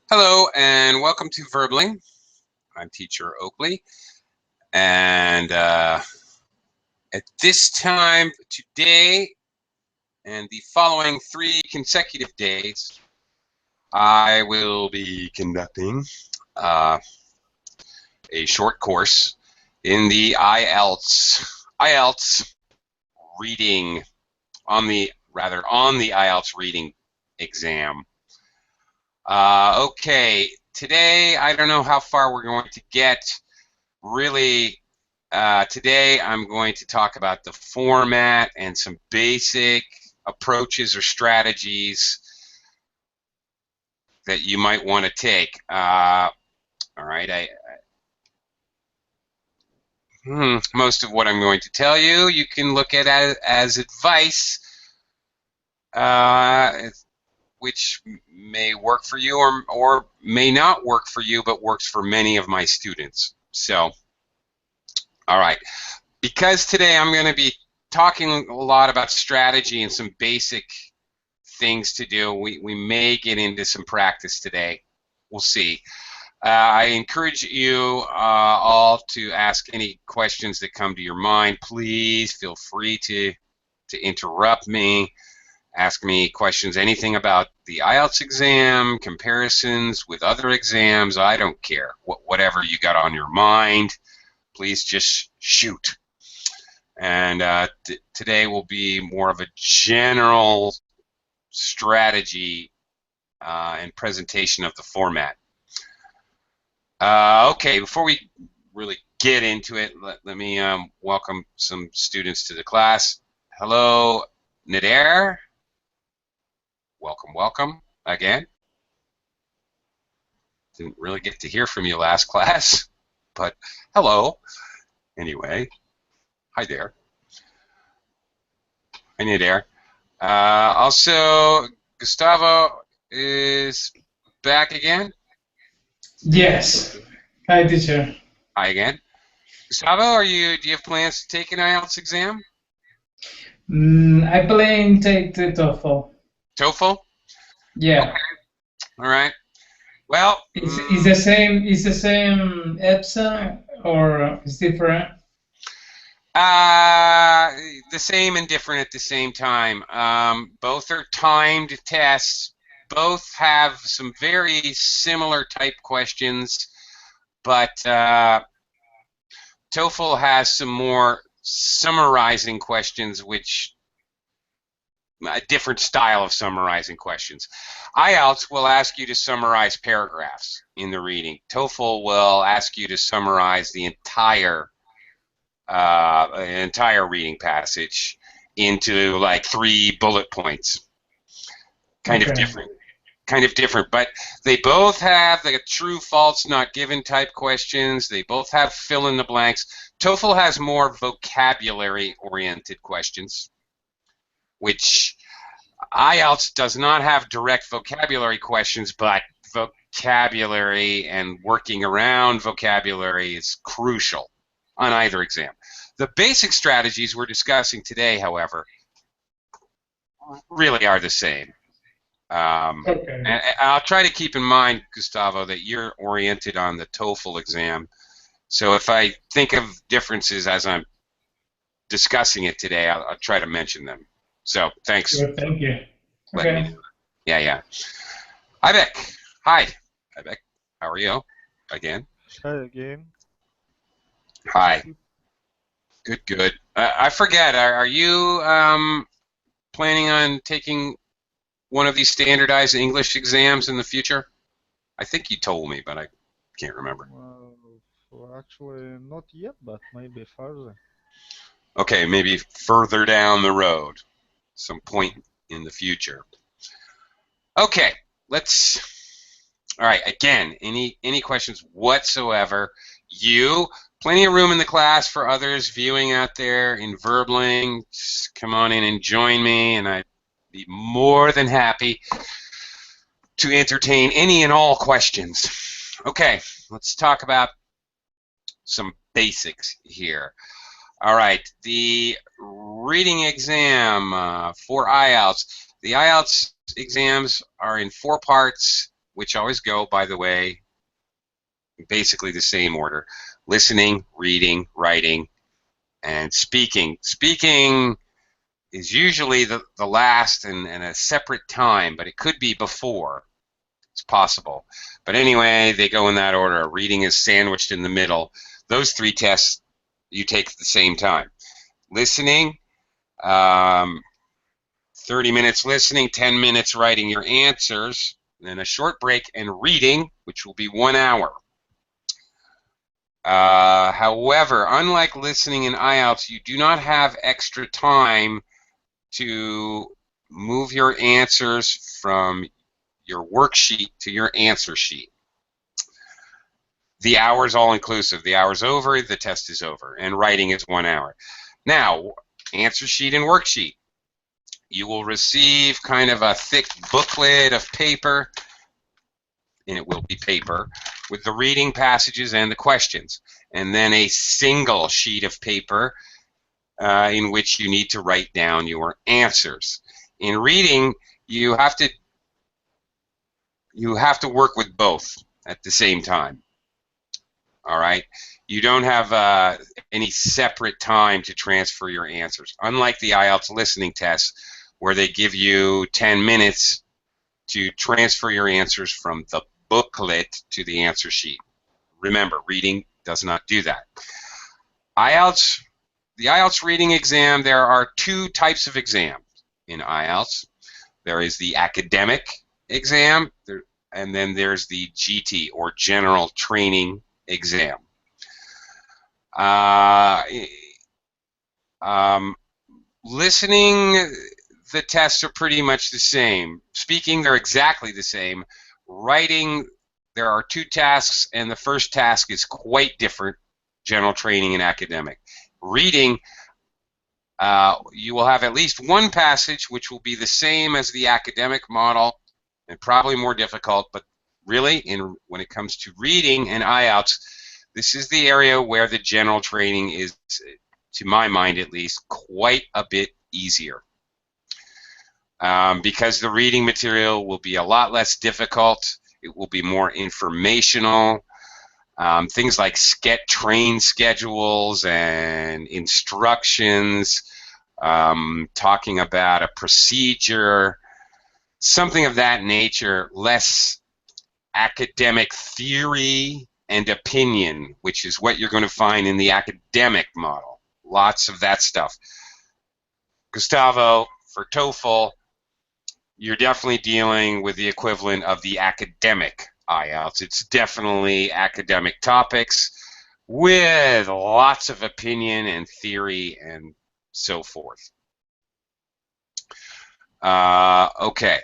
Hello and welcome to Verbling. I'm teacher Oakley, and at this time today and the following 3 consecutive days, I will be conducting a short course in the IELTS reading on the IELTS reading exam. Okay, today I don't know how far we're going to get. Really, today I'm going to talk about the format and some basic approaches or strategies that you might want to take. All right, most of what I'm going to tell you, you can look at as advice, which may work for you or may not work for you, but works for many of my students. So, all right, because today I'm going to be talking a lot about strategy and some basic things to do, we may get into some practice today. We'll see. I encourage you all to ask any questions that come to your mind. Please feel free to interrupt me. Ask me questions, anything about the IELTS exam, comparisons with other exams. I don't care. Whatever you got on your mind, please just shoot. And today will be more of a general strategy and presentation of the format. Okay, before we really get into it, let me welcome some students to the class. Hello, Nader. Welcome again. Didn't really get to hear from you last class, but hello. Anyway, hi there. Hi Nader. Also, Gustavo is back again. Yes. Hi, teacher. Hi again. Gustavo, do you have plans to take an IELTS exam? I plan to take the TOEFL. TOEFL? Yeah. Okay. All right. Well, It's the same. It's the same EPSA or it's different. The same and different at the same time. Both are timed tests. Both have some very similar type questions, but TOEFL has some more summarizing questions, which a different style of summarizing questions. IELTS will ask you to summarize paragraphs in the reading. TOEFL will ask you to summarize the entire reading passage into like 3 bullet points. Kind of different, but they both have the true, false, not given type questions. They both have fill in the blanks. TOEFL has more vocabulary-oriented questions, which IELTS does not have direct vocabulary questions, but vocabulary and working around vocabulary is crucial on either exam. The basic strategies we're discussing today, however, really are the same. Okay. And I'll try to keep in mind, Gustavo, that you're oriented on the TOEFL exam. So if I think of differences as I'm discussing it today, I'll try to mention them. So thanks. Good, thank you. Let me. Yeah. Ibec. Hi, Ibec. How are you? Again. Hi again. Hi. Good. I forget. Are you planning on taking one of these standardized English exams in the future? I think you told me, but I can't remember. Well, actually, not yet, but maybe further. Okay, maybe further down the road, some point in the future. Okay, let's. All right. Again, any questions whatsoever? Plenty of room in the class for others viewing out there in Verbling. Just come on in and join me, and I'd be more than happy to entertain any and all questions. Okay, let's talk about some basics here. All right, the reading exam for IELTS. The IELTS exams are in 4 parts. which always go, by the way, basically the same order: listening, reading, writing, and speaking. Speaking is usually the last and a separate time, but it could be before. It's possible. But anyway, they go in that order. Reading is sandwiched in the middle. Those three tests you take at the same time. Listening, 30 minutes listening, 10 minutes writing your answers, then a short break, and reading, which will be 1 hour. However, unlike listening in Ielts, you do not have extra time to move your answers from your worksheet to your answer sheet. The hour's all inclusive. The hour's over, the test is over, and writing is 1 hour. Now, answer sheet and worksheet. You will receive kind of a thick booklet of paper, and it will be paper, with the reading passages and the questions, and then a single sheet of paper in which you need to write down your answers. In reading, you have to work with both at the same time. All right? You don't have any separate time to transfer your answers. Unlike the IELTS listening test, where they give you 10 minutes to transfer your answers from the booklet to the answer sheet. Remember, reading does not do that. IELTS, the IELTS reading exam, there are two types of exams in IELTS. There is the academic exam, and then there's the GT, or general training exam. Listening, the tests are pretty much the same. Speaking, they're exactly the same. Writing, there are two tasks, and the first task is quite different: general training and academic. Reading, you will have at least one passage which will be the same as the academic model and probably more difficult, but really, when it comes to reading and IELTS, this is the area where the general training is, to my mind at least, quite a bit easier. Because the reading material will be a lot less difficult, it will be more informational. Things like train schedules and instructions, talking about a procedure, something of that nature, less academic theory and opinion, which is what you're going to find in the academic model. Lots of that stuff. Gustavo, for TOEFL, you're definitely dealing with the equivalent of the academic IELTS. It's definitely academic topics with lots of opinion and theory and so forth. Okay.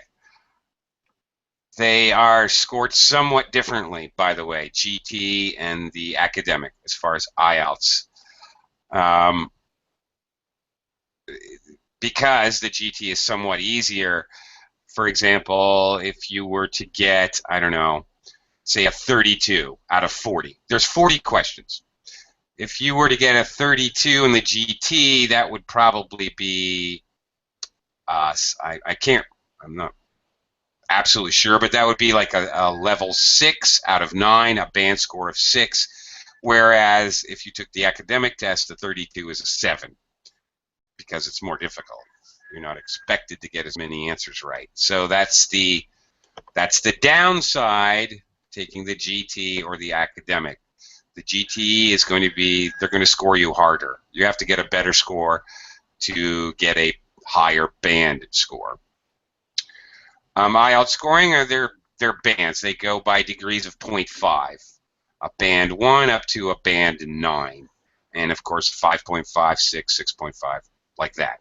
They are scored somewhat differently, by the way, GT and the academic, as far as IELTS. Because the GT is somewhat easier. For example, if you were to get, I don't know, say a 32 out of 40. There's 40 questions. If you were to get a 32 in the GT, that would probably be, I'm not absolutely sure, but that would be like a level 6 out of 9, a band score of 6, whereas if you took the academic test, the 32 is a 7, because it's more difficult. You're not expected to get as many answers right. So that's the downside, taking the GT or the academic. The GT is going to be, they're going to score you harder. You have to get a better score to get a higher band score. IELTS scoring are their bands. They go by degrees of 0.5. A band 1 up to a band 9. And of course 5.5, 6, 6.5, like that.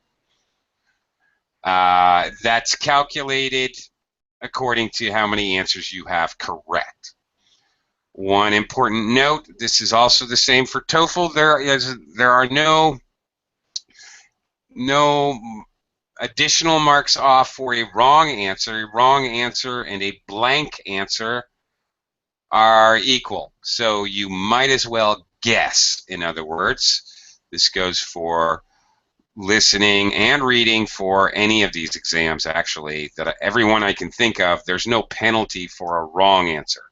That's calculated according to how many answers you have correct. One important note, this is also the same for TOEFL. There are no additional marks off for a wrong answer. A wrong answer and a blank answer are equal. So you might as well guess, in other words. This goes for listening, and reading for any of these exams, actually, that everyone I can think of, there's no penalty for a wrong answer.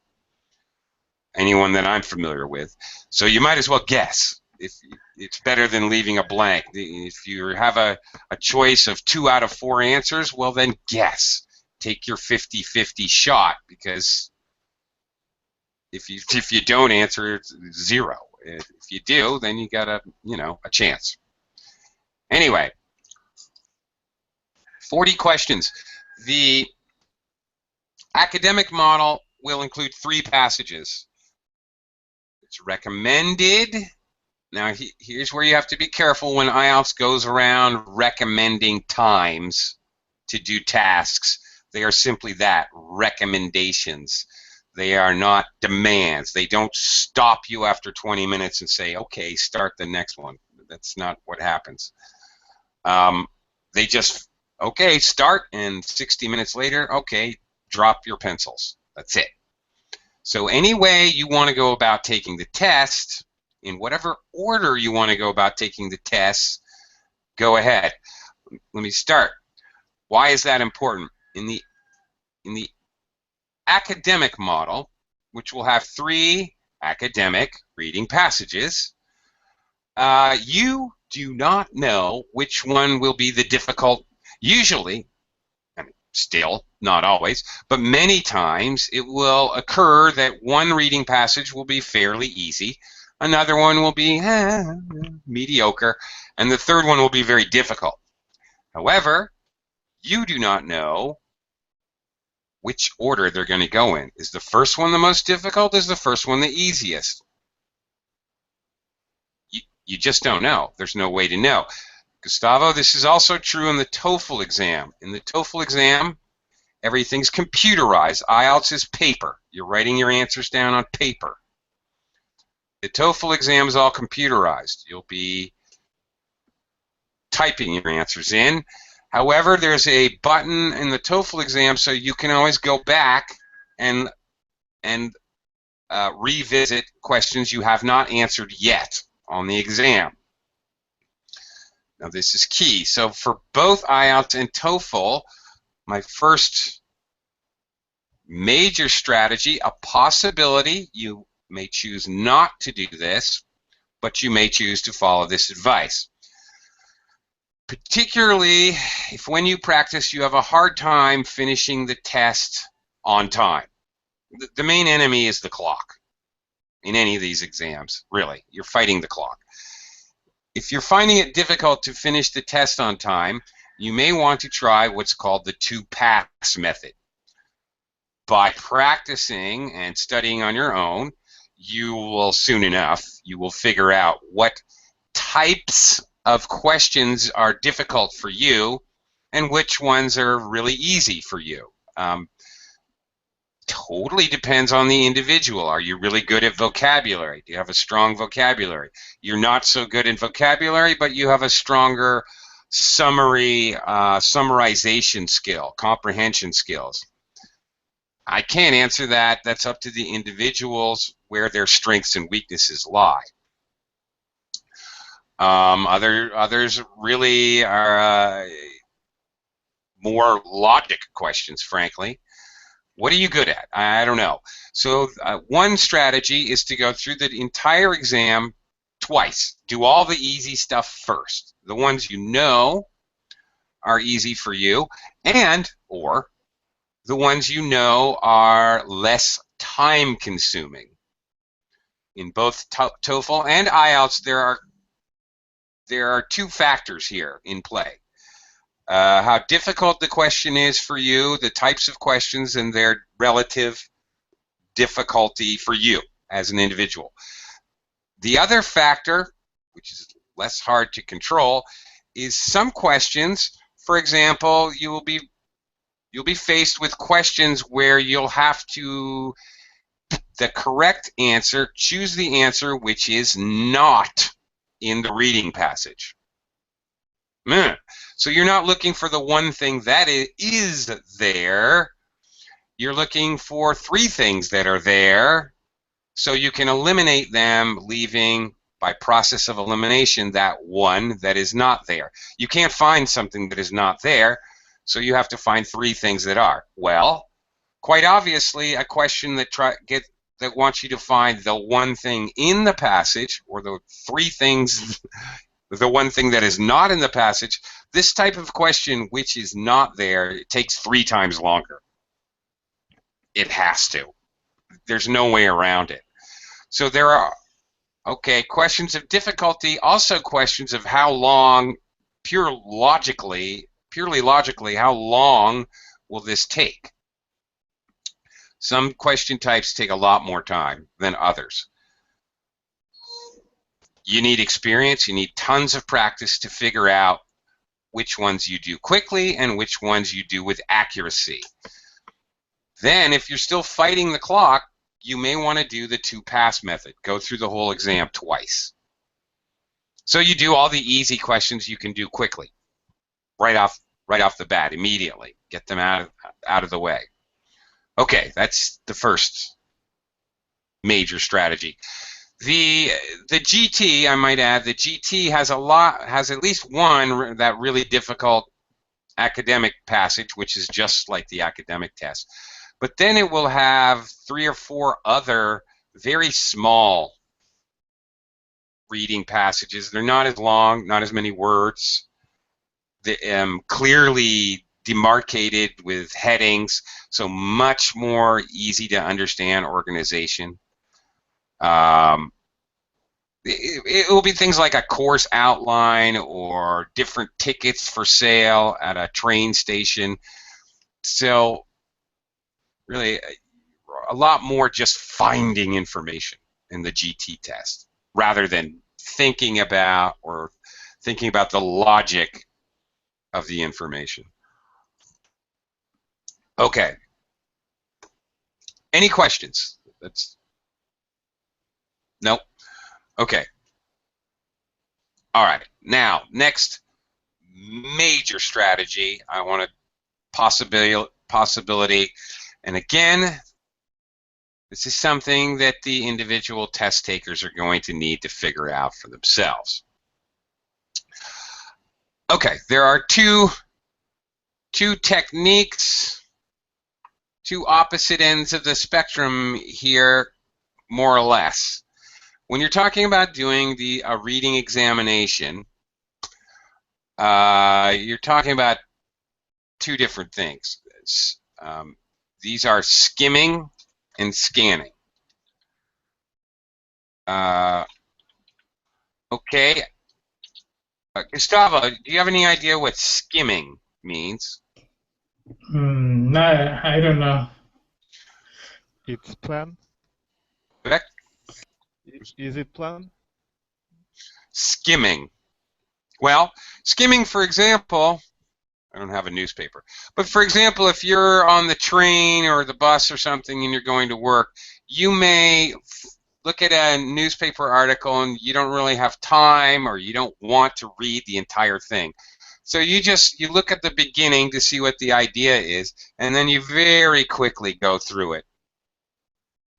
Anyone that I'm familiar with. So you might as well guess. If it's better than leaving a blank. If you have a choice of 2 out of 4 answers, well then guess. Take your 50-50 shot, because if you don't answer, it's 0. If you do, then you got a chance. Anyway, 40 questions. The academic model will include 3 passages. It's recommended. Now, here's where you have to be careful when IELTS goes around recommending times to do tasks. They are simply that, recommendations. They are not demands. They don't stop you after 20 minutes and say, okay, start the next one. That's not what happens. They just, okay, start, and 60 minutes later, okay, drop your pencils. That's it. So any way you want to go about taking the test, in whatever order you want to go about taking the tests, go ahead. Let me start. Why is that important? In the academic model, which will have 3 academic reading passages, you do not know which one will be the difficult. Usually, I mean, still, not always, but many times it will occur that one reading passage will be fairly easy, another one will be mediocre, and the third one will be very difficult. However, you do not know which order they're going to go in. Is the first one the most difficult? Is the first one the easiest? You just don't know. There's no way to know. Gustavo, this is also true in the TOEFL exam. In the TOEFL exam, everything's computerized. IELTS is paper. You're writing your answers down on paper. The TOEFL exam is all computerized. You'll be typing your answers in. However, there's a button in the TOEFL exam so you can always go back and revisit questions you have not answered yet on the exam. Now this is key. So for both IELTS and TOEFL, my first major strategy, a possibility, you may choose not to do this, but you may choose to follow this advice. Particularly if when you practice you have a hard time finishing the test on time. The main enemy is the clock in any of these exams, really. You're fighting the clock. If you're finding it difficult to finish the test on time, you may want to try what's called the 2-pass method. By practicing and studying on your own, you will soon enough, you will figure out what types of questions are difficult for you and which ones are really easy for you. Totally depends on the individual. Are you really good at vocabulary? Do you have a strong vocabulary? You're not so good in vocabulary, but you have a stronger summarization skill, comprehension skills. I can't answer that. That's up to the individuals where their strengths and weaknesses lie. Others really are more logic questions, frankly. What are you good at? I don't know. So one strategy is to go through the entire exam twice. Do all the easy stuff first. The ones you know are easy for you, or the ones you know are less time-consuming. In both TOEFL and IELTS, there are 2 factors here in play. How difficult the question is for you, the types of questions, and their relative difficulty for you as an individual. The other factor, which is less hard to control, is some questions. For example, you'll be faced with questions where you'll have to, the correct answer, choose the answer which is not in the reading passage. So you're not looking for the one thing that is there. You're looking for 3 things that are there, so you can eliminate them, leaving by process of elimination that one that is not there. You can't find something that is not there, so you have to find three things that are. Well, quite obviously, a question that wants you to find the one thing in the passage, or the three things, the one thing that is not in the passage, this type of question, which is not there, it takes 3 times longer. It has to. There's no way around it. So there are, okay, questions of difficulty, also questions of how long, purely logically, how long will this take? Some question types take a lot more time than others. You need experience, you need tons of practice to figure out which ones you do quickly and which ones you do with accuracy. Then, if you're still fighting the clock, you may want to do the 2-pass method. Go through the whole exam twice. So you do all the easy questions you can do quickly, right off the bat, immediately. Get them out of the way. Okay, that's the first major strategy. The GT, I might add, the GT has at least one that really difficult academic passage, which is just like the academic test. But then it will have 3 or 4 other very small reading passages. They're not as long, not as many words. They're clearly demarcated with headings, so much more easy to understand organization. It will be things like a course outline or different tickets for sale at a train station. So really a lot more just finding information in the GT test rather than thinking about the logic of the information. Okay. Any questions? Nope. Okay. All right. Now, next major strategy, I want a possibility, and again, this is something that the individual test takers are going to need to figure out for themselves. Okay, there are two techniques, two opposite ends of the spectrum here, more or less. When you're talking about doing a reading examination, you're talking about 2 different things. These are skimming and scanning. Okay. Gustavo, do you have any idea what skimming means? No, I don't know. It's plan. Correct? Is it plan? Skimming. Well, skimming, for example, I don't have a newspaper, but for example, if you're on the train or the bus or something and you're going to work, you may look at a newspaper article and you don't really have time or you don't want to read the entire thing. So you look at the beginning to see what the idea is, and then you very quickly go through it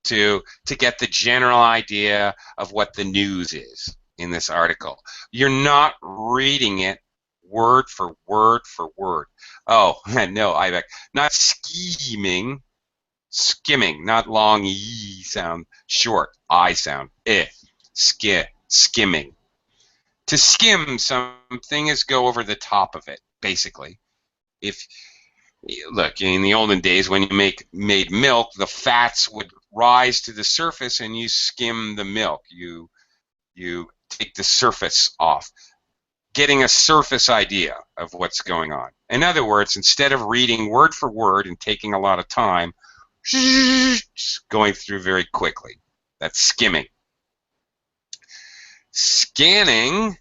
to get the general idea of what the news is in this article. You're not reading it word for word for word. Oh, no, not scheming, skimming, not long E sound, short I sound, skimming. To skim something is go over the top of it, basically. Look, in the olden days when you made milk, the fats would rise to the surface and you skim the milk. You take the surface off, getting a surface idea of what's going on. In other words, instead of reading word for word and taking a lot of time, going through very quickly. That's skimming. Scanning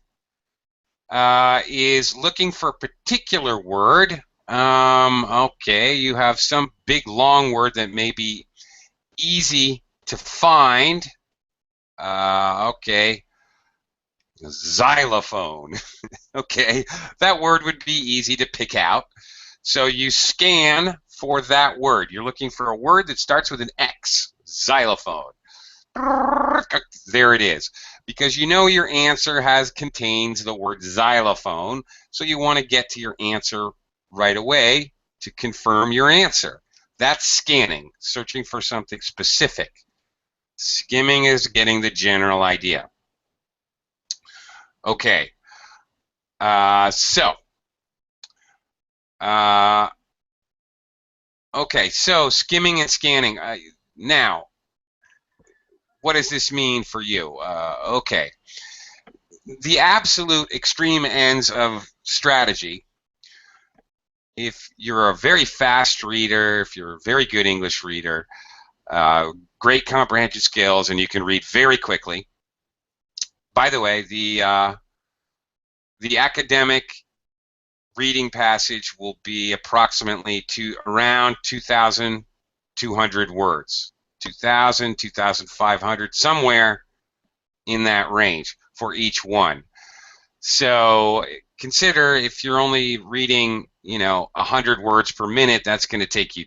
is looking for a particular word. Okay, you have some big long word that may be easy to find. Okay, xylophone. Okay, that word would be easy to pick out. So you scan for that word. You're looking for a word that starts with an X, xylophone. There it is. Because you know your answer contains the word xylophone, so you want to get to your answer right away to confirm your answer. That's scanning, searching for something specific. Skimming is getting the general idea. Okay. Okay, so skimming and scanning. Now, what does this mean for you? Okay. The absolute extreme ends of strategy, if you're a very fast reader, if you're a very good English reader, great comprehension skills, and you can read very quickly. By the way, the academic reading passage will be approximately around 2,200 words, 2,000, 2,500, somewhere in that range for each one. So consider if you're only reading, 100 words per minute, that's going to take you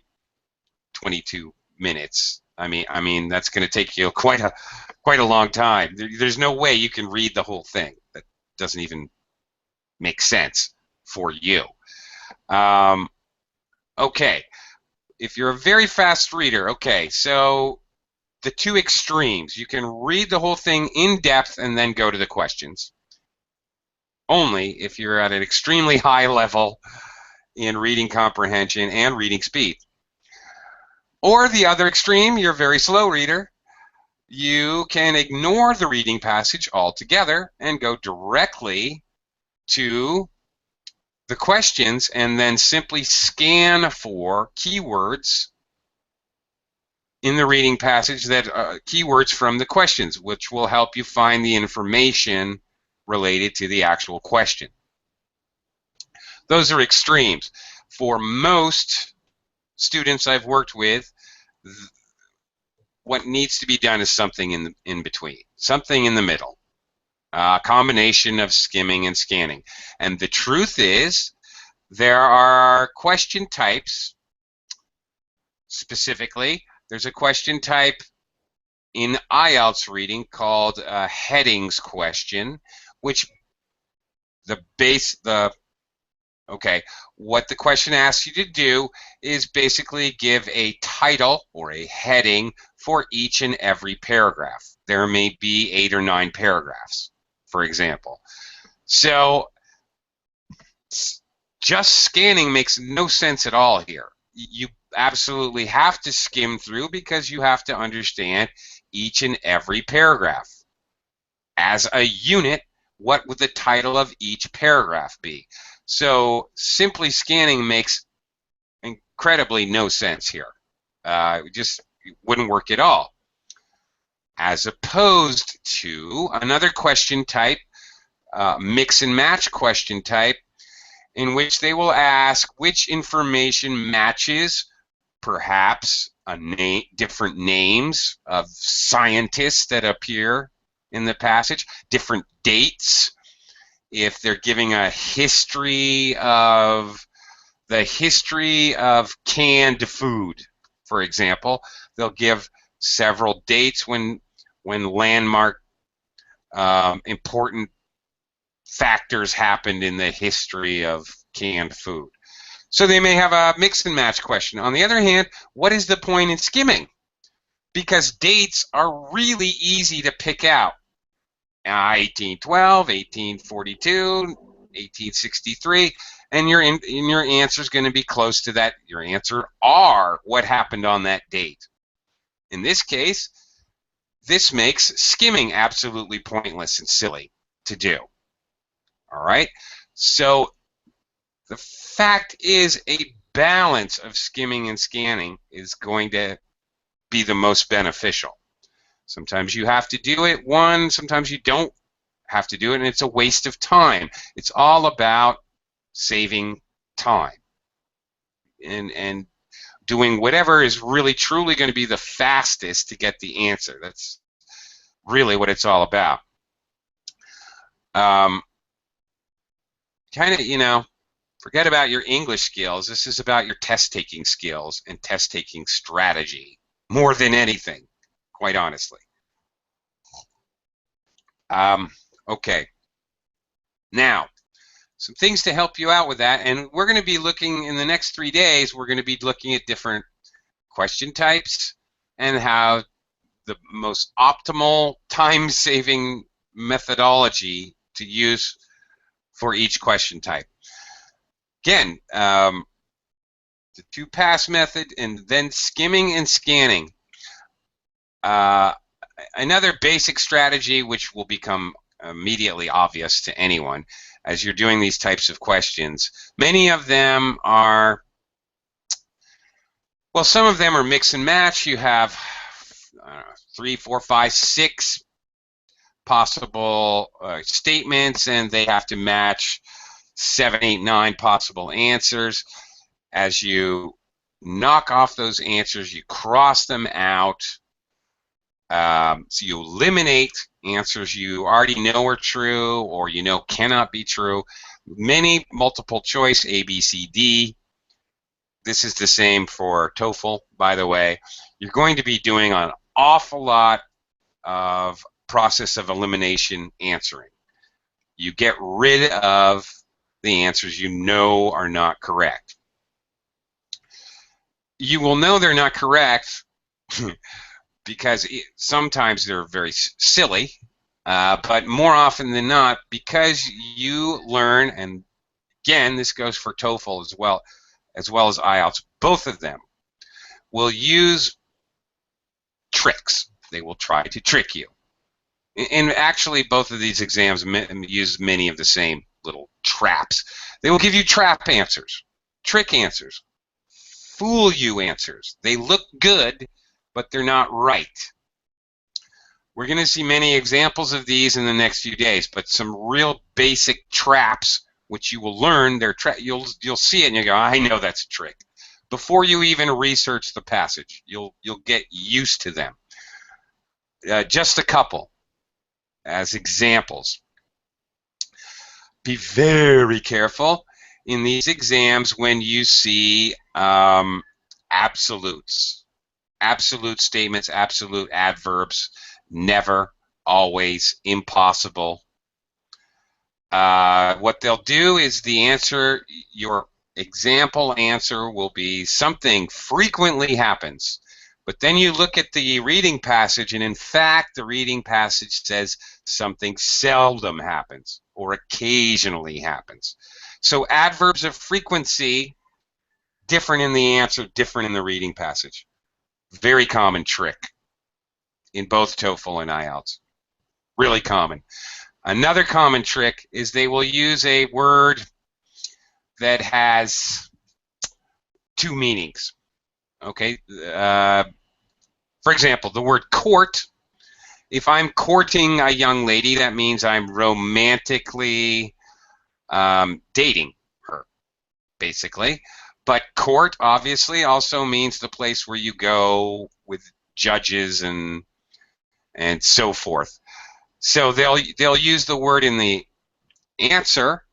22 minutes. I mean that's going to take you quite a long time. There's no way you can read the whole thing. That doesn't even make sense for you. Okay, if you're a very fast reader, okay, so the two extremes, you can read the whole thing in depth and then go to the questions. Only if you're at an extremely high level in reading comprehension and reading speed. Or the other extreme, you're a very slow reader. You can ignore the reading passage altogether and go directly to the questions and then simply scan for keywords in the reading passage, that keywords from the questions, which will help you find the information related to the actual question. Those are extremes. For most students I've worked with, what needs to be done is something in between, something in the middle. A combination of skimming and scanning. And the truth is, there are question types. Specifically, there's a question type in Ielts reading called a headings question, which what the question asks you to do is basically give a title or a heading for each and every paragraph. There may be 8 or 9 paragraphs, for example. So just scanning makes no sense at all here. You absolutely have to skim through because you have to understand each and every paragraph. As a unit, what would the title of each paragraph be? So simply scanning makes incredibly no sense here. It just wouldn't work at all. As opposed to another question type, mix and match question type, in which they will ask which information matches perhaps different names of scientists that appear in the passage, different dates. If they're giving a history of canned food, for example, they'll give several dates when landmark important factors happened in the history of canned food. So they may have a mix and match question. On the other hand, what is the point in skimming? Because dates are really easy to pick out. 1812, 1842, 1863, and your answer is going to be close to that. Your answer are what happened on that date. In this case, this makes skimming absolutely pointless and silly to do. All right? So the fact is, a balance of skimming and scanning is going to be the most beneficial. Sometimes you have to do it, sometimes you don't have to do it, and it's a waste of time. It's all about saving time and doing whatever is really truly going to be the fastest to get the answer. That's really what it's all about. Kind of, forget about your English skills. This is about your test-taking skills and test-taking strategy more than anything, quite honestly. Okay. Now, some things to help you out with that, and we're going to be looking in the next 3 days. We're going to be looking at different question types and how the most optimal time-saving methodology to use for each question type. Again, the two-pass method and then skimming and scanning. Another basic strategy which will become immediately obvious to anyone as you're doing these types of questions. Many of them are, well, some of them are mix and match. You have 3, 4, 5, 6 possible statements, and they have to match 7, 8, 9 possible answers. As you knock off those answers, you cross them out. So you eliminate answers you already know are true or you know cannot be true. Many multiple choice, A, B, C, D. This is the same for TOEFL, by the way. You're going to be doing an awful lot of process of elimination answering. You get rid of the answers you know are not correct. You will know they're not correct because sometimes they're very silly, but more often than not, because you learn, and again, this goes for TOEFL as well as Ielts, both of them will use tricks. They will try to trick you. And actually, both of these exams use many of the same little traps. They will give you trap answers, trick answers, fool you answers. They look good, but they're not right. We're going to see many examples of these in the next few days, but some real basic traps which you will learn. You'll see it and you go, I know that's a trick. Before you even research the passage, you'll get used to them. Just a couple as examples. Be very careful in these exams when you see absolutes. Absolute statements, absolute adverbs, never, always, impossible. What they'll do is the answer, your example answer will be something frequently happens. But then you look at the reading passage, and in fact, the reading passage says something seldom happens or occasionally happens. So adverbs of frequency, different in the answer, different in the reading passage. Very common trick in both TOEFL and Ielts. Really common. Another common trick is they will use a word that has two meanings. Okay? For example, the word court. If I'm courting a young lady, that means I'm romantically dating her, basically. But court obviously also means the place where you go with judges and so forth. So they'll use the word in the answer,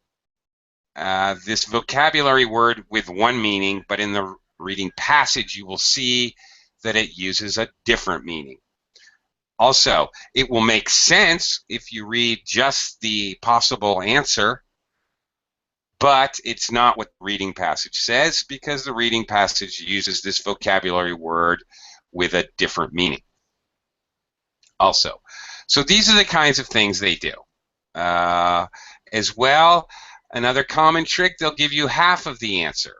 this vocabulary word with one meaning, but in the reading passage you will see that it uses a different meaning. Also, it will make sense if you read just the possible answer, but it's not what the reading passage says because the reading passage uses this vocabulary word with a different meaning. Also, so these are the kinds of things they do. As well, another common trick, they'll give you half of the answer.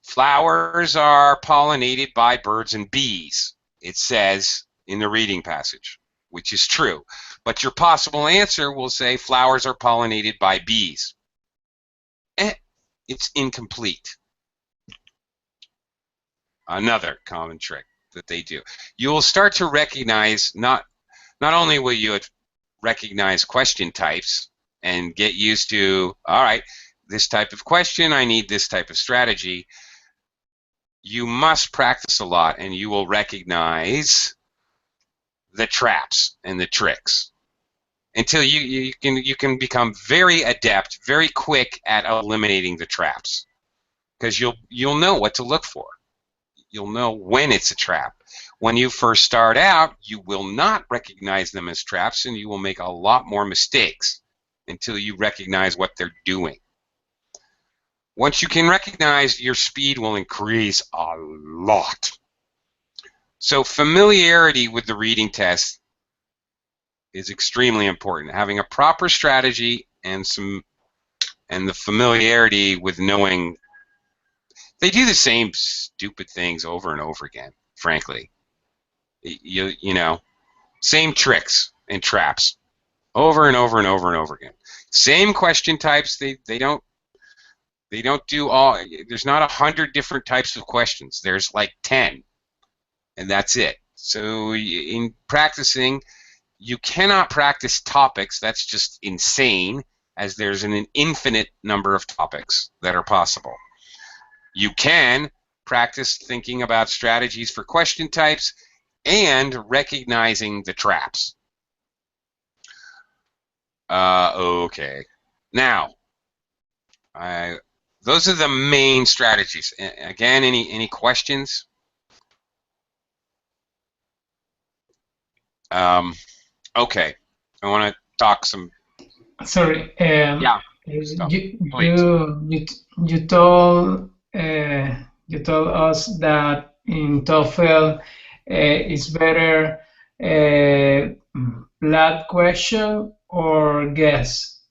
Flowers are pollinated by birds and bees, it says in the reading passage, which is true. But your possible answer will say flowers are pollinated by bees. It's incomplete. Another common trick that they do. You will start to recognize, not only will you recognize question types and get used to, all right, this type of question, I need this type of strategy. You must practice a lot and you will recognize the traps and the tricks until you can become very adept, very quick at eliminating the traps, because you'll know what to look for. You'll know when it's a trap When you first start out, you will not recognize them as traps, and you will make a lot more mistakes until you recognize what they're doing. Once you can recognize, your speed will increase a lot. So familiarity with the reading test is extremely important. Having a proper strategy and the familiarity with knowing they do the same stupid things over and over again, frankly. You know, same tricks and traps over and over and over and over again. Same question types. They don't do all. There's not 100 different types of questions. There's like 10, and that's it. So in practicing, you cannot practice topics. That's just insane, as there's an infinite number of topics that are possible. You can practice thinking about strategies for question types and recognizing the traps. Okay. Now, those are the main strategies. Again, any questions? Okay. I want to talk some. Sorry. Yeah. You told us that in TOEFL it's better flat question or guess.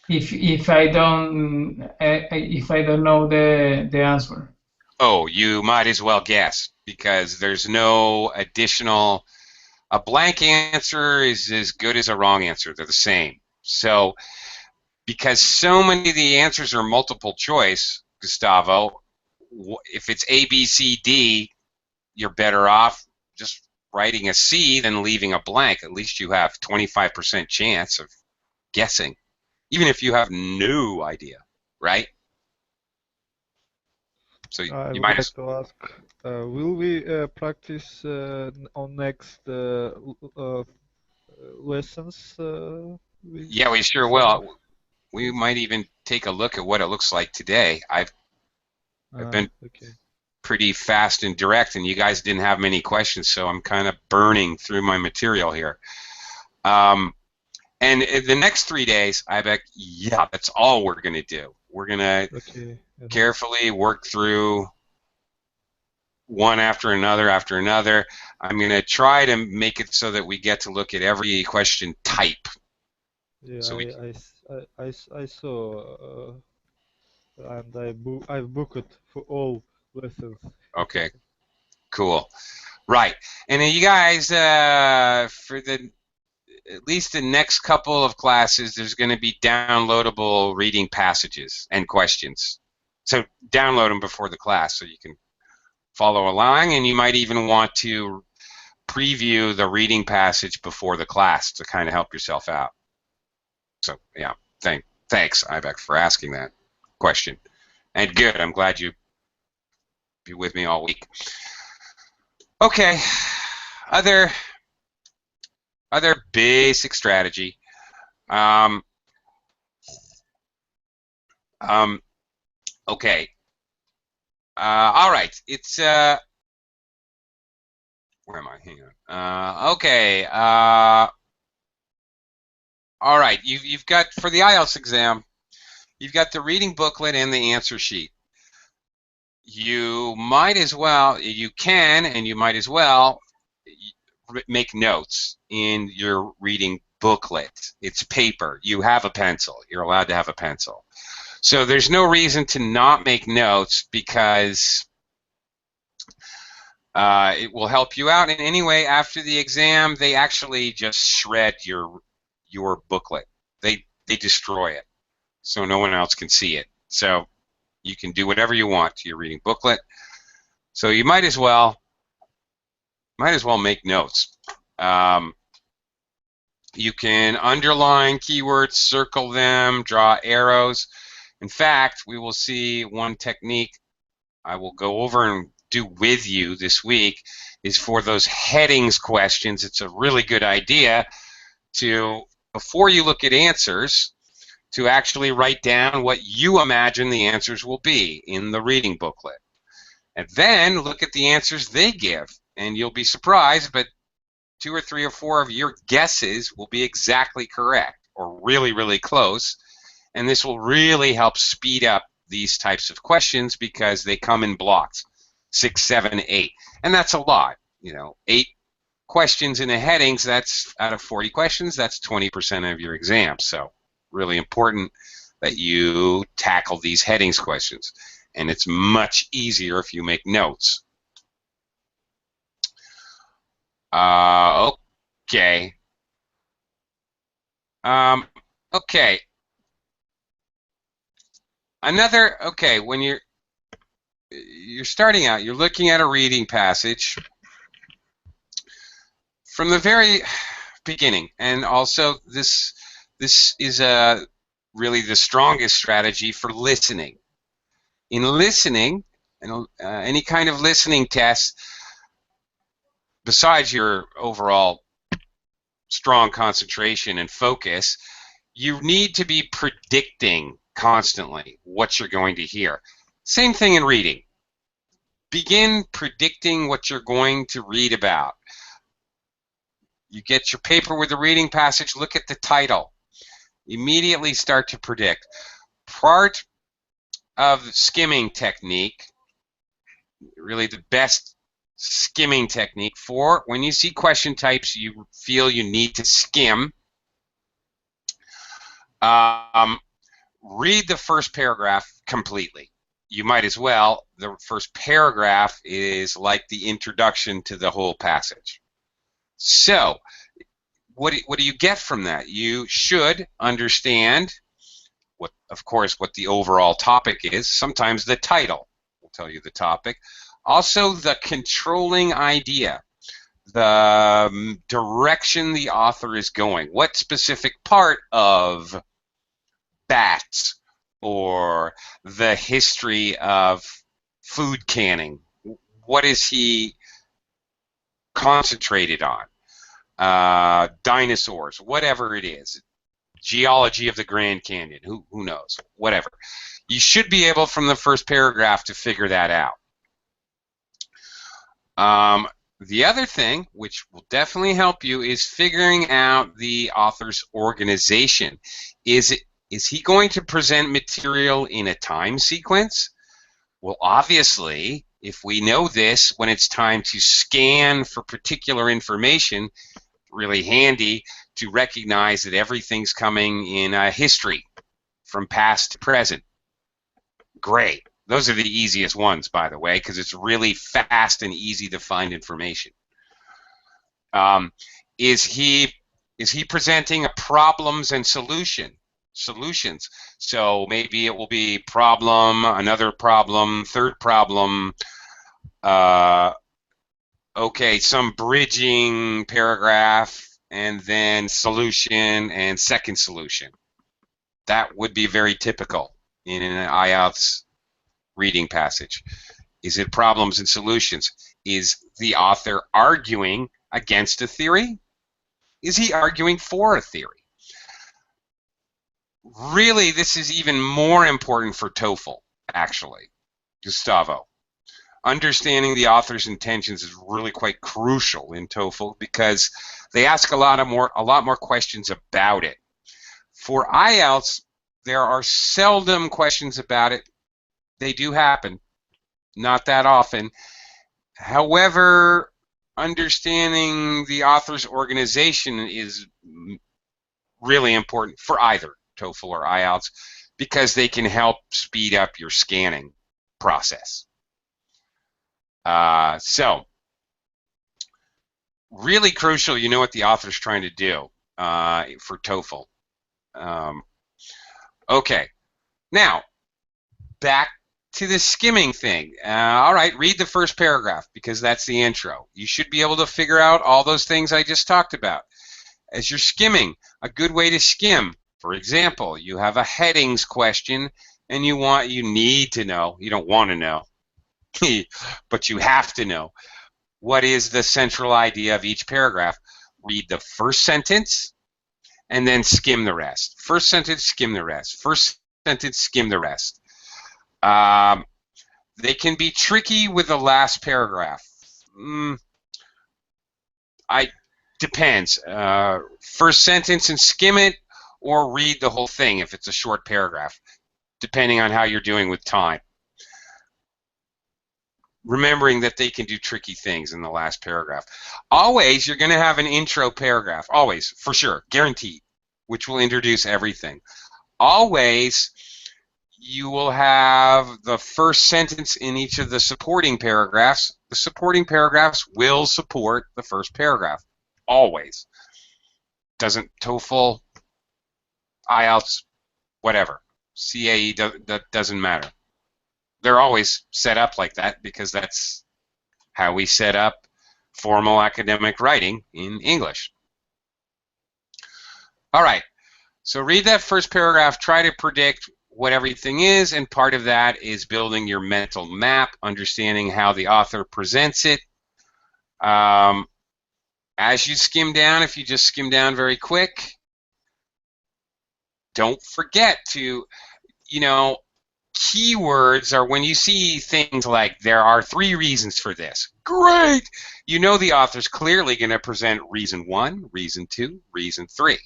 If I don't know the answer. Oh, you might as well guess, because there's no additional. A blank answer is as good as a wrong answer. They're the same. So, because so many of the answers are multiple choice, Gustavo, if it's A, B, C, D, you're better off just writing a C than leaving a blank. At least you have 25% chance of guessing, even if you have no idea, right? So I you would might like as to ask, will we practice on next lessons? yeah, we sure will. We might even take a look at what it looks like today. I've been Okay. pretty fast and direct, and you guys didn't have many questions, so I'm kind of burning through my material here. And in the next 3 days, I bet, yeah, that's all we're going to do. We're going to carefully work through one after another after another. I'm going to try to make it so that we get to look at every question type. Yeah, So I saw, and I've booked for all lessons. Okay, cool. Right, and then you guys, for at least the next couple of classes, there's going to be downloadable reading passages and questions. So download them before the class so you can follow along, and you might even want to preview the reading passage before the class to kind of help yourself out. So yeah, thanks, Ibeck, for asking that question. And good, I'm glad you be with me all week. Okay, other basic strategy. Okay. All right. It's where am I? Hang on. Okay. All right. You've got, for the Ielts exam, you've got the reading booklet and the answer sheet. You might as well, you can, and you might as well make notes in your reading booklet. It's paper. You have a pencil. You're allowed to have a pencil. So there's no reason to not make notes, because it will help you out. And anyway, after the exam, they actually just shred your booklet. They destroy it, so no one else can see it. So you can do whatever you want to your reading booklet. So you might as well make notes. You can underline keywords, circle them, draw arrows. In fact, we will see one technique I will go over and do with you this week is for those headings questions. It's a really good idea to, before you look at answers, to actually write down what you imagine the answers will be in the reading booklet. And then look at the answers they give, and you'll be surprised, but 2 or 3 or 4 of your guesses will be exactly correct or really, really close. And this will really help speed up these types of questions because they come in blocks, 6, 7, 8. And that's a lot. 8 questions in the headings, that's out of 40 questions, that's 20% of your exam. So really important that you tackle these headings questions. And it's much easier if you make notes. Okay. Okay. When you're starting out, you're looking at a reading passage from the very beginning, and also this is really the strongest strategy for listening. In listening, and any kind of listening test, besides your overall strong concentration and focus, you need to be predicting constantly what you're going to hear. Same thing in reading. Begin predicting what you're going to read about. You get your paper with the reading passage, look at the title. Immediately start to predict. Part of skimming technique, really the best skimming technique for when you see question types you feel you need to skim, read the first paragraph completely. You might as well. The first paragraph is like the introduction to the whole passage. So what do you get from that? You should understand of course, what the overall topic is. Sometimes the title will tell you the topic. Also, the controlling idea, the direction the author is going. What specific part of bats or the history of food canning, what is he concentrated on? Dinosaurs, whatever it is. Geology of the Grand Canyon, who knows, whatever. You should be able from the first paragraph to figure that out. The other thing, which will definitely help you, is figuring out the author's organization. Is he going to present material in a time sequence? Well, obviously, if we know this, when it's time to scan for particular information, really handy to recognize that everything's coming in a history from past to present. Great. Those are the easiest ones, by the way, because it's really fast and easy to find information. Is he presenting a problems and solutions? So maybe it will be problem, another problem, third problem. Okay, some bridging paragraph, and then solution and second solution. That would be very typical in an Ielts reading passage. Is it problems and solutions? Is the author arguing against a theory? Is he arguing for a theory? Really, this is even more important for TOEFL, actually, Gustavo. Understanding the author's intentions is really quite crucial in TOEFL because they ask a lot more questions about it. For Ielts, there are seldom questions about it. They do happen, not that often. However, understanding the author's organization is really important for either TOEFL or Ielts because they can help speed up your scanning process. So, really crucial, you know what the author's trying to do for TOEFL. Okay, now back to the skimming thing. All right, read the first paragraph because that's the intro. You should be able to figure out all those things I just talked about. As you're skimming, a good way to skim, for example, you have a headings question and you need to know, you don't want to know, but you have to know what is the central idea of each paragraph. Read the first sentence and then skim the rest. First sentence, skim the rest. First sentence, skim the rest. They can be tricky with the last paragraph. Depends. First sentence and skim it, or read the whole thing if it's a short paragraph, depending on how you're doing with time. Remembering that they can do tricky things in the last paragraph. Always, you're going to have an intro paragraph. Always, for sure, guaranteed, which will introduce everything. Always, you will have the first sentence in each of the supporting paragraphs. The supporting paragraphs will support the first paragraph. Always. Doesn't TOEFL, Ielts, whatever. CAE, that doesn't matter. They're always set up like that because that's how we set up formal academic writing in English. All right, so read that first paragraph, try to predict what everything is, and part of that is building your mental map, understanding how the author presents it. As you skim down, if you just skim down very quick, don't forget to, keywords are when you see things like, there are 3 reasons for this. Great! You know the author's clearly going to present reason 1, reason 2, reason 3.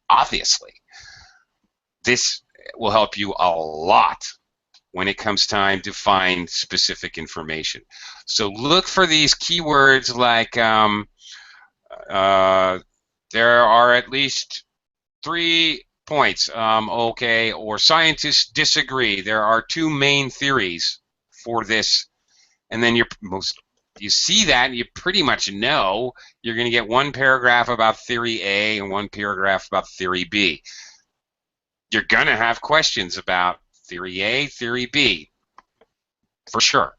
Obviously. This will help you a lot when it comes time to find specific information. So look for these keywords like there are at least 3 points, okay, or scientists disagree. There are 2 main theories for this, and then you see that, and you pretty much know you're going to get 1 paragraph about theory A and 1 paragraph about theory B. You're going to have questions about theory A, theory B, for sure.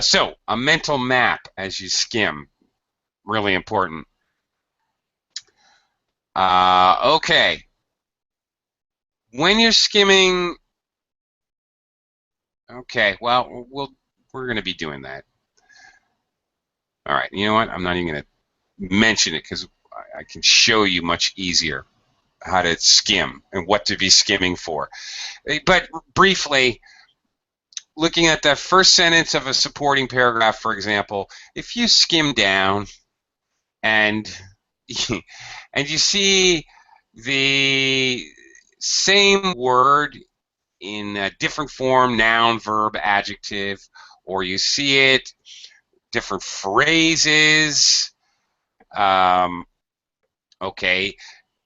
So a mental map as you skim, really important. Okay. When you're skimming, okay, well, we're going to be doing that. All right, you know what? I'm not even going to mention it because I can show you much easier how to skim and what to be skimming for. But briefly, looking at the first sentence of a supporting paragraph, for example, if you skim down and you see the same word in a different form, noun, verb, adjective, or you see it, different phrases, okay,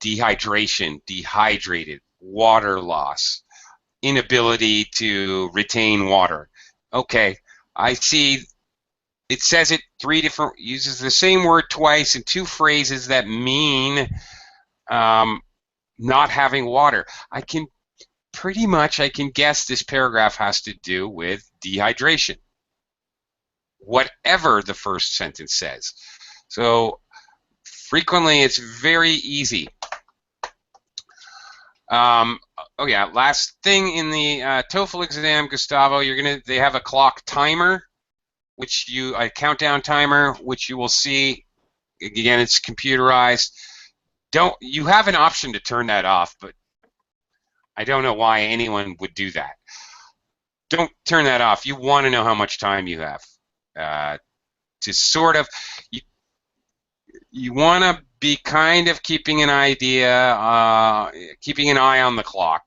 dehydration, dehydrated, water loss, inability to retain water. Okay, I see it says it 3 different, uses the same word twice in 2 phrases that mean not having water. I can guess this paragraph has to do with dehydration, whatever the first sentence says. So frequently it's very easy. Oh yeah, last thing in the TOEFL exam, Gustavo, they have a clock timer, a countdown timer, which you will see. Again, it's computerized. You have an option to turn that off, but I don't know why anyone would do that. Don't turn that off. You want to know how much time you have to sort of. You want to be kind of keeping an eye on the clock,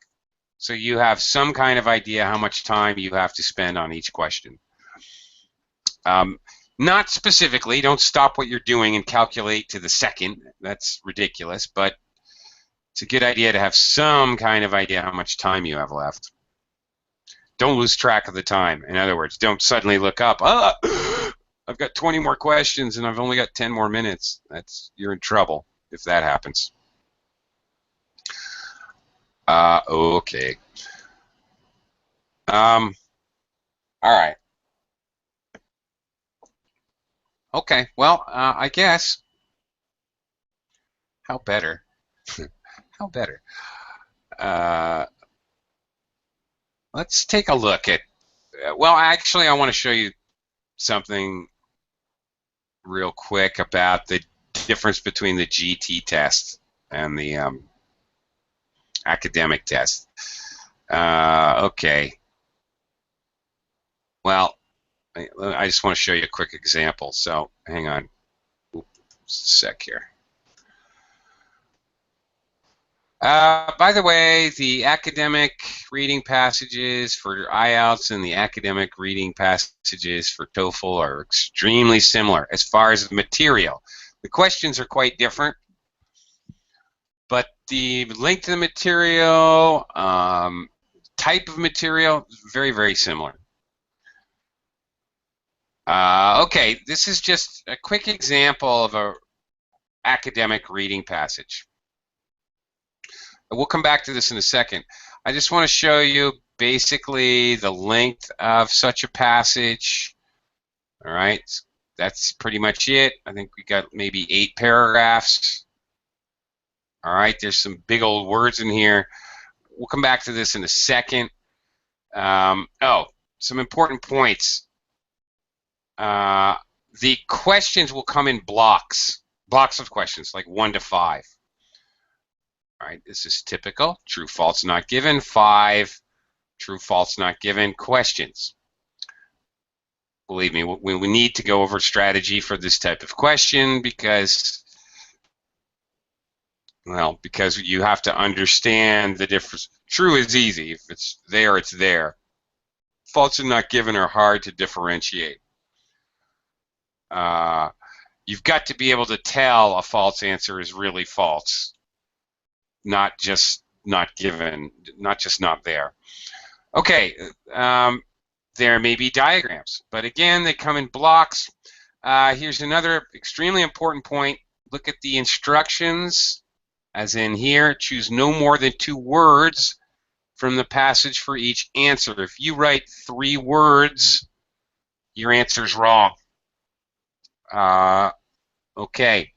so you have some kind of idea how much time you have to spend on each question. Not specifically, don't stop what you're doing and calculate to the second. That's ridiculous, but it's a good idea to have some kind of idea how much time you have left. Don't lose track of the time. In other words, don't suddenly look up, I've got 20 more questions and I've only got 10 more minutes. You're in trouble if that happens. Okay. All right. Okay, well, I guess. How better? How better? Let's take a look at. Well, actually, I want to show you something real quick about the difference between the GT test and the academic test. Okay. Well, I just want to show you a quick example. So hang on. Oops, a sec here. By the way, the academic reading passages for Ielts and the academic reading passages for TOEFL are extremely similar as far as the material. The questions are quite different, but the length of the material, type of material, is very, very similar. Okay, this is just a quick example of an academic reading passage. We'll come back to this in a second. I just want to show you basically the length of such a passage. All right, that's pretty much it. I think we got maybe 8 paragraphs. All right, there's some big old words in here. We'll come back to this in a second. Oh, some important points. The questions will come in blocks of questions, like 1 to 5. All right, this is typical. True, false, not given. 5, true, false, not given questions. Believe me, we need to go over strategy for this type of question because, well, because you have to understand the difference. True is easy. If it's there, it's there. False and not given are hard to differentiate. You've got to be able to tell a false answer is really false. Not just not given, not just not there. Okay, there may be diagrams, but again, they come in blocks. Here's another extremely important point. Look at the instructions, as in here, choose no more than 2 words from the passage for each answer. If you write 3 words, your answer's wrong. Okay.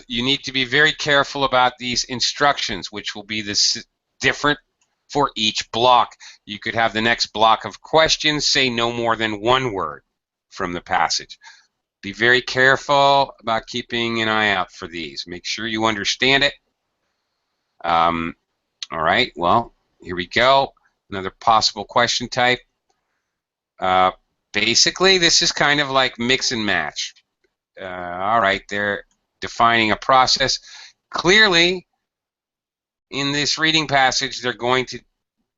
You need to be very careful about these instructions, which will be different for each block. You could have the next block of questions say no more than 1 word from the passage. Be very careful about keeping an eye out for these. Make sure you understand it. All right, well, here we go. Another possible question type. Basically, this is kind of like mix and match. All right, they're defining a process. Clearly, in this reading passage, they're going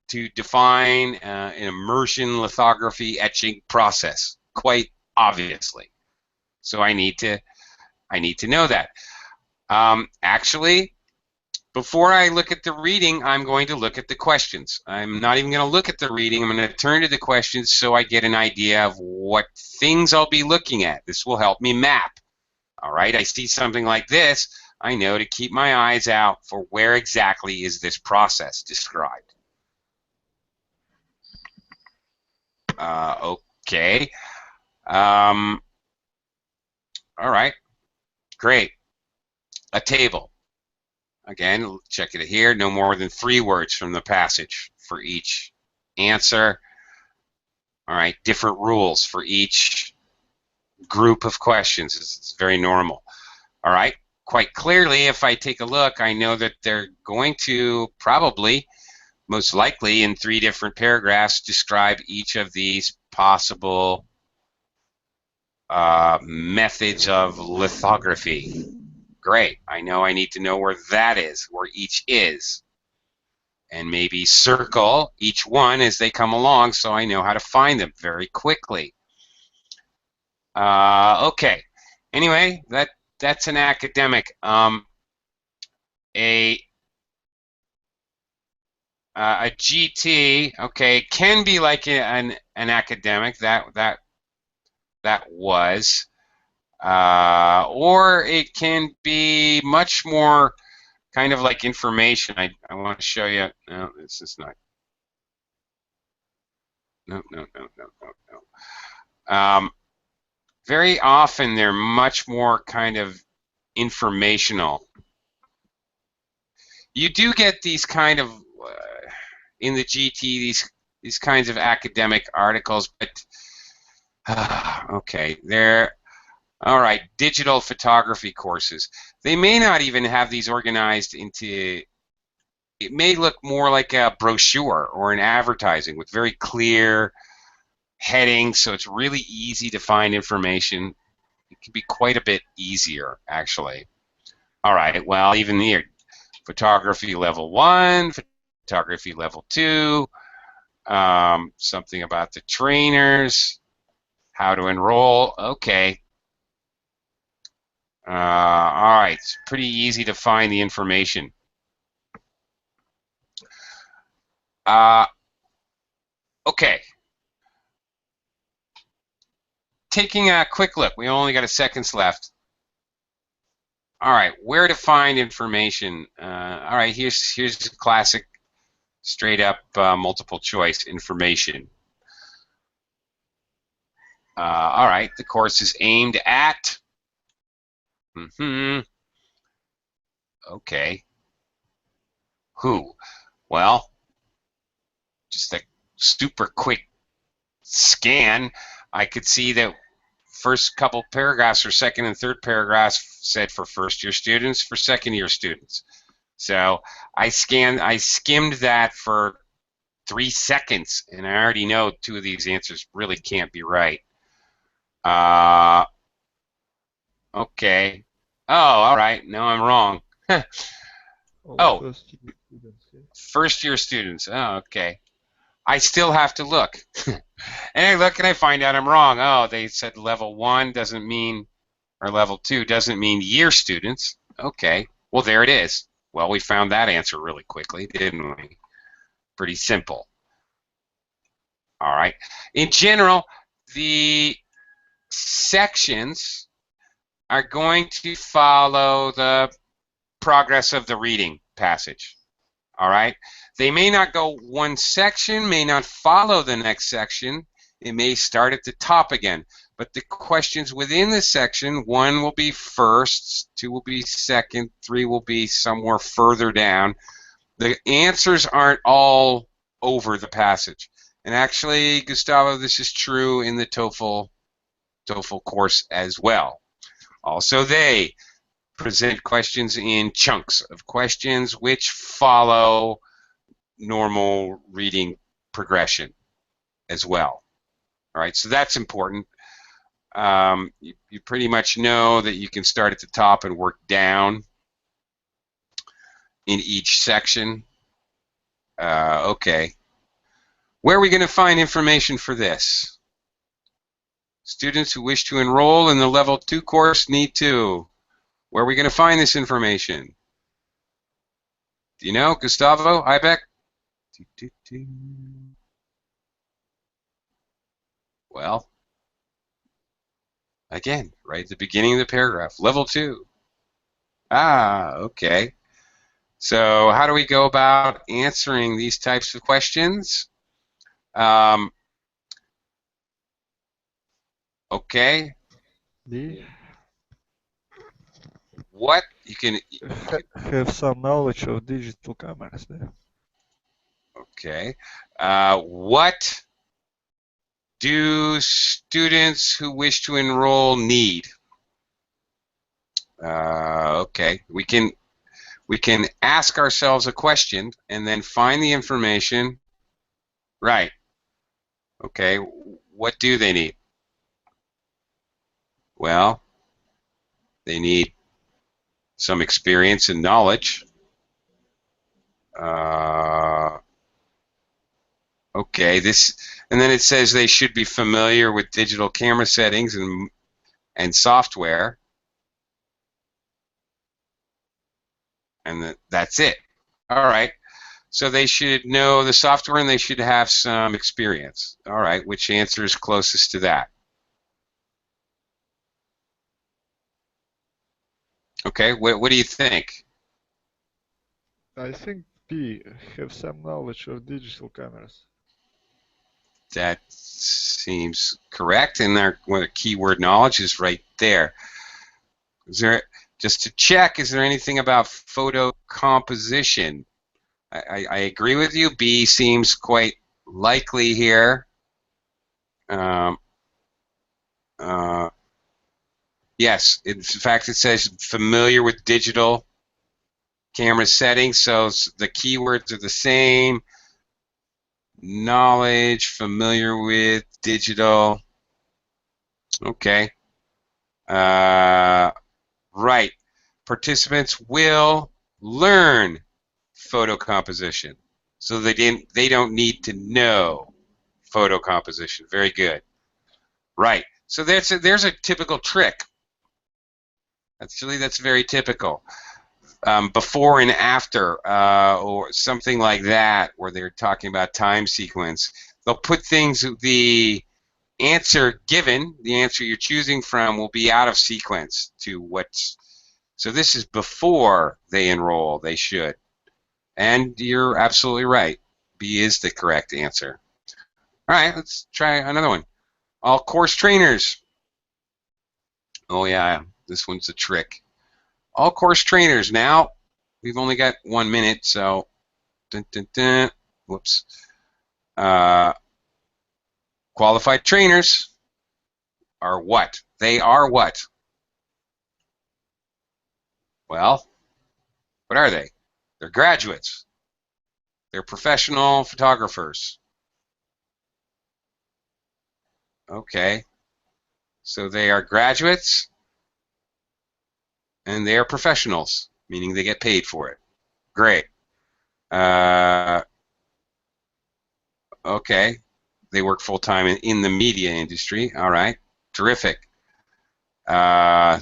to define an immersion lithography etching process, quite obviously. So I need to know that. Actually, before I look at the reading, I'm going to look at the questions. I'm not even going to look at the reading. I'm going to turn to the questions so I get an idea of what things I'll be looking at. This will help me map. All right, I see something like this. I know to keep my eyes out for where exactly is this process described. Okay. All right, great. A table. Again, check it here. No more than 3 words from the passage for each answer. All right, different rules for each group of questions. It's very normal. All right, quite clearly, if I take a look, I know that they're going to probably, most likely, in 3 different paragraphs, describe each of these possible methods of lithography. Great. I know I need to know where that is, where each is. And maybe circle each one as they come along so I know how to find them very quickly. Okay. Anyway, that's an academic. A GT, okay, can be like an academic. That was. Or it can be much more kind of like information. I want to show you. No, this is not. No. Very often they're much more kind of informational. You do get these kind of in the GT these kinds of academic articles, but okay, they're all right. Digital photography courses. They may not even have these organized into may look more like a brochure or an advertising with very clear headings, so it's really easy to find information. It can be quite a bit easier, actually. All right, well, even here, photography level 1, photography level 2, something about the trainers, how to enroll. Okay. All right, it's pretty easy to find the information. Okay. Taking a quick look, we only got a seconds left. All right, where to find information? All right, here's the classic, straight up multiple choice information. All right, the course is aimed at. Okay. Who? Well, just a super quick scan, I could see that first couple paragraphs or second and third paragraphs said for first year students, for second year students. So I skimmed that for 3 seconds, and I already know 2 of these answers really can't be right. Okay. Oh, all right. No, I'm wrong. Oh, first year students. Oh, okay. I still have to look. And I look and I find out I'm wrong. Oh, they said level 1 doesn't mean, or level 2 doesn't mean year students. Okay. Well, there it is. Well, we found that answer really quickly, didn't we? Pretty simple. All right. In general, the sections are going to follow the progress of the reading passage. All right. They may not go, one section may not follow the next section. It may start at the top again. But the questions within the section, 1 will be first, 2 will be second, 3 will be somewhere further down. The answers aren't all over the passage. And actually, Gustavo, this is true in the TOEFL course as well. Also, they present questions in chunks of questions which follow normal reading progression as well. All right, so that's important. You pretty much know that you can start at the top and work down in each section. Okay. Where are we going to find information for this? Students who wish to enroll in the Level 2 course need to. Where are we going to find this information? Do you know, Gustavo, Ibeck? Well, again, right at the beginning of the paragraph, Level 2. Ah, okay. So how do we go about answering these types of questions? Okay. What you can have some knowledge of digital cameras there. Okay. What do students who wish to enroll need? Okay. We can ask ourselves a question and then find the information. Right. Okay. What do they need? Well, they need some experience and knowledge. Okay, and then it says they should be familiar with digital camera settings and software, and that's it. All right, so they should know the software and they should have some experience. All right, which answer is closest to that? Okay, what do you think? I think B, have some knowledge of digital cameras. That seems correct, and the keyword knowledge is right there. Is there, just to check, is there anything about photo composition? I agree with you. B seems quite likely here. Yes, in fact, it says familiar with digital camera settings, so the keywords are the same. Knowledge, familiar with, digital. Okay. Right. Participants will learn photo composition. So they don't need to know photo composition. Very good. Right. So there's a typical trick. Actually, that's very typical. Before and after, or something like that, where they're talking about time sequence. They'll put things, the answer given, the answer you're choosing from, will be out of sequence to what's. So this is before they enroll, they should. And you're absolutely right. B is the correct answer. All right, let's try another one. All course trainers. Oh yeah, this one's a trick. All course trainers. Now, we've only got 1 minute, so dun, dun, dun. Whoops. Qualified trainers are what? They are what? Well, what are they? They're graduates. They're professional photographers. Okay. So they are graduates and they are professionals, meaning they get paid for it. Great. Okay. They work full-time in the media industry. All right. Terrific. Not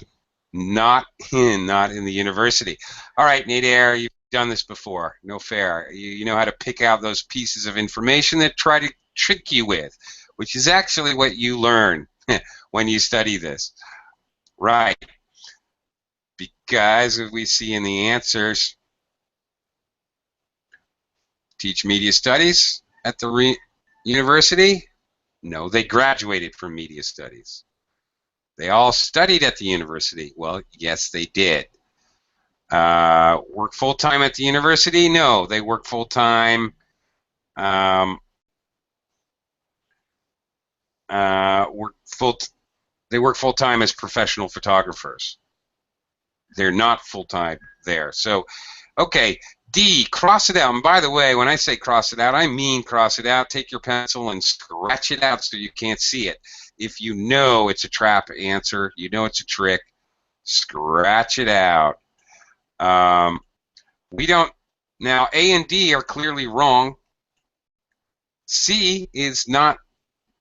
in the university. All right, Nader, you've done this before. No fair. You know how to pick out those pieces of information that try to trick you with, which is actually what you learn when you study this. Right. Because if we see in the answers, teach media studies at the university? No, they graduated from media studies. They all studied at the university. Well, yes, they did. Work full-time at the university? No, they work full-time. They work full-time as professional photographers. They're not full-time there. So, okay, D, cross it out. And by the way, when I say cross it out, I mean cross it out. Take your pencil and scratch it out so you can't see it. If you know it's a trap answer, you know it's a trick, scratch it out. We don't, now A and D are clearly wrong. C is not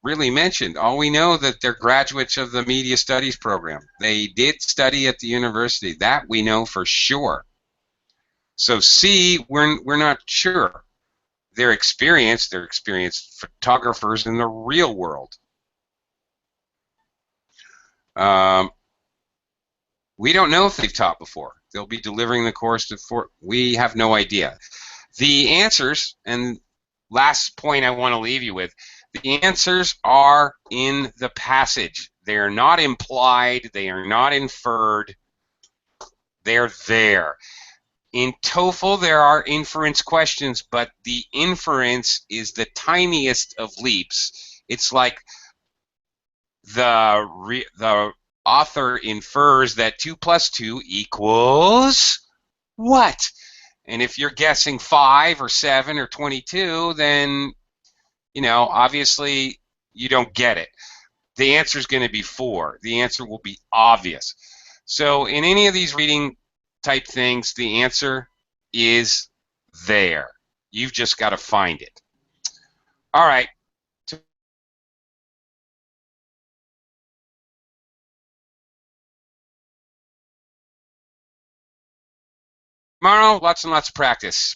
really mentioned. All we know that they're graduates of the media studies program. They did study at the university. That we know for sure. So C, we're not sure. They're experienced photographers in the real world. We don't know if they've taught before. They'll be delivering the course we have no idea. The answers, and last point I want to leave you with, the answers are in the passage. They are not implied. They are not inferred. They're there. In TOEFL, there are inference questions, but the inference is the tiniest of leaps. It's like the author infers that 2 + 2 equals what? And if you're guessing 5 or 7 or 22, then, you know, obviously you don't get it. The answer is going to be 4. The answer will be obvious. So in any of these reading type things, the answer is there. You've just got to find it. All right. Tomorrow, lots and lots of practice.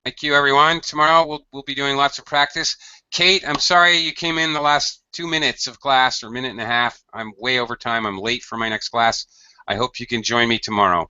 Thank you, everyone. Tomorrow we'll be doing lots of practice. Kate, I'm sorry you came in the last 2 minutes of class, or minute and a half. I'm way over time. I'm late for my next class. I hope you can join me tomorrow.